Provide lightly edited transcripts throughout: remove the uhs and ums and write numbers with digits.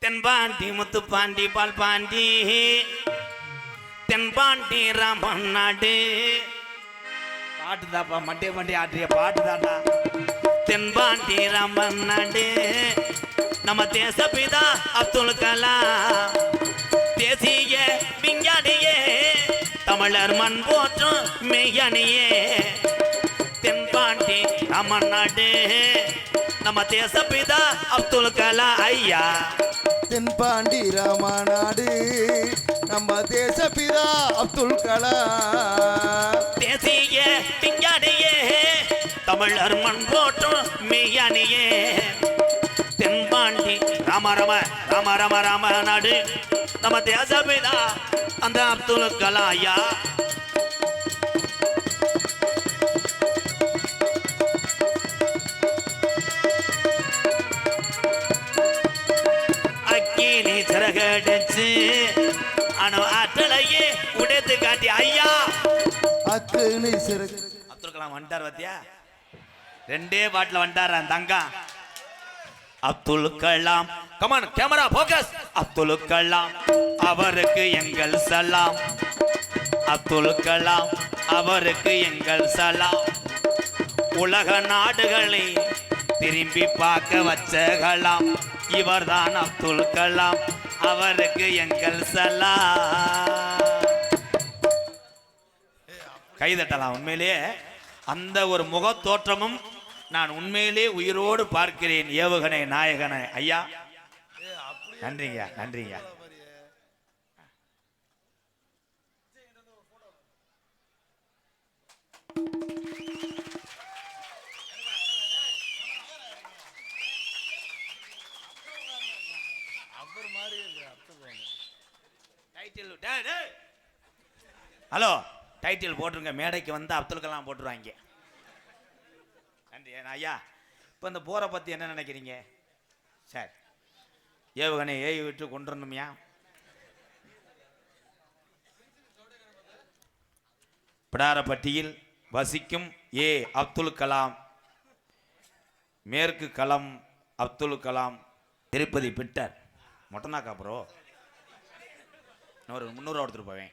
தென்பாண்டி முத்துப்பாண்டி பால்பாண்டி தென்பாண்டி ராமன் நாடு பாட்டு தாப்பா Monday Monday ஆற்றிய பாட்டு தாண்டா. தென்பாண்டி ராமன் நாடு நம்ம தேசப்பிதா அப்துல் கலாம் தேசிய விஞ்ஞானியே தமிழர் மண் போற்றும் மெய்யணியே. தென்பாண்டி ராமன் நாடு நம்ம தேசப்பிதா அப்துல் கலாம் ஐயா. தென்பாண்டி ராமநாடு நம்ம தேசப்பிதா அப்துல் கலாம் தேசிய விஞ்ஞானியே தமிழர் மண் போற்றும் மெய்யணியே. தென்பாண்டி ராம ராம ராம ராம ராம நாடு நம்ம தேசப்பிதா அந்த அப்துல் கலாம் ஐயா. அக்கினி சிறகடிச்சு அணு ஆற்றலையே உடைத்து காட்டி ஐயா. அக்கினி சிறகு அப்துல் கலாம் வந்துட்டார் பத்தியா, ரெண்டே பாட்டில் வந்துட்டார் தங்கா. Abdul Kalam come on camera focus. Abdul Kalam அவருக்கு எங்கள் சலாம். அப்துல் கலாம் அவருக்கு எங்கள் சலாம். உலக நாடுகளை திரும்பி பார்க்க வச்ச கலாம் இவர்தான் அப்துல் கலாம் அவருக்கு எங்கள் சலாம். கைதட்டலாம். உண்மையிலேயே அந்த ஒரு முக தோற்றமும் நான் உண்மையிலே உயிரோடு பார்க்கிறேன். ஏவுகணை நாயகனை ஐயா, நன்றிங்க நன்றிங்க. ஹலோ டைட்டில் போட்டுருங்க. மேடைக்கு வந்து அப்துல் கலாம் போட்டுருவாங்க. நன்றி ஐயா. இப்போ இந்த போரை பற்றி என்ன நினைக்கிறீங்க? சரி, ஏவுகணை ஏவி விட்டு கொண்டுறணுமையா? பிடாரப்பட்டியில் வசிக்கும் அப்துல் கலாம், மேற்கு களம் அப்துல் கலாம், திருப்பதி பிட்டர் மொட்டனாக்கா ப்ரோ. இன்னொரு 300 எடுத்துட்டு போவேன்.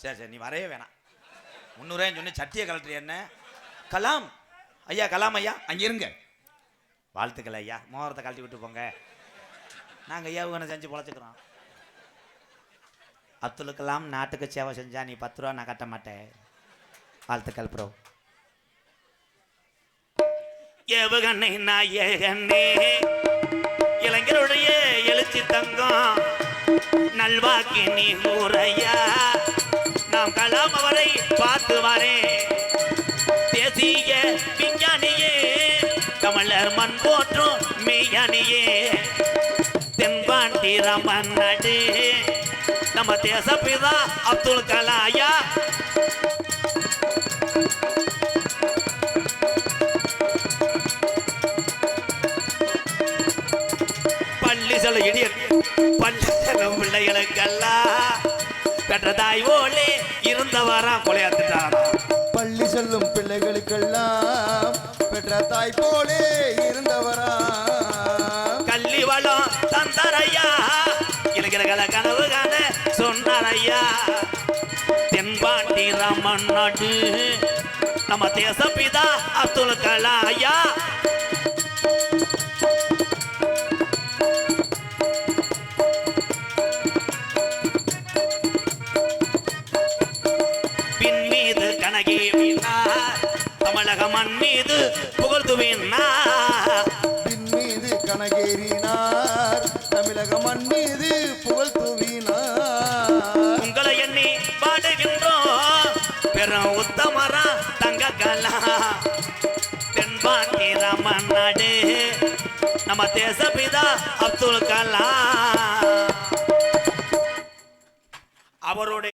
சரி சரி, நீ வரையே வேணாம். 300 சொன்ன சட்டியை கலட்டுற என்ன? கலாம் ஐயா, கலாம் ஐயா அங்கே இருங்க. வாழ்த்துக்கள் ஐயா. மோகரத்தை கழட்டி விட்டு போங்க. நாங்கள் ஏவுகணை செஞ்சு பொழைச்சிக்கிறோம். அப்துல் கலாம் நாட்டுக்கு சேவை செஞ்சா நீ 10 ரூபா நான் கட்ட மாட்டேன். வாழ்த்துக்கள் ப்ரோ. ஏவுகணை நாயகனே இளைஞருடைய எழுச்சி தங்கம் நல்வாக்கி நீ ஊரையா. நாம் கலாம் அவரை பார்த்து வரேன். தேசிய விஞ்ஞானியே தமிழர் மண் போற்றும் மெய்யணியே. தென்பாண்டி ராமன் நாடு நம்ம தேசப்பிதா அப்துல் கலாம் ஐயா. பள்ளி செல்ல இடியர் பள்ளி செல்லும் பிள்ளைகளுக்கெல்லாம் பெற்ற தாய் போலே இருந்தவரா கொலையாத்துட்டாரா. பள்ளி செல்லும் பிள்ளைகளுக்கெல்லாம் பெற்ற தாய் போலே இருந்தவரா. கல்வி வளம் தந்தாரையா, இளைஞர்களை கனவு காண சொன்னாரையா. தென்பாண்டி ராமன் நாடு நம்ம தேசப்பிதா அப்துல் கலாம் ஐயா. பின் மீது கனகி வீணார் தமிழக மண் மீது புகழ்த்துவீனார். பின் மீது கனகேறினார் தமிழக மண் மீது புகழ் தூவினார். உங்களை எண்ணி பாடுகின்றோம் பெரும் உத்தமரா தங்க கலாம். தென்பாண்டி ராமன் நாடு நம்ம தேசப்பிதா அப்துல் கலாம் அவருடைய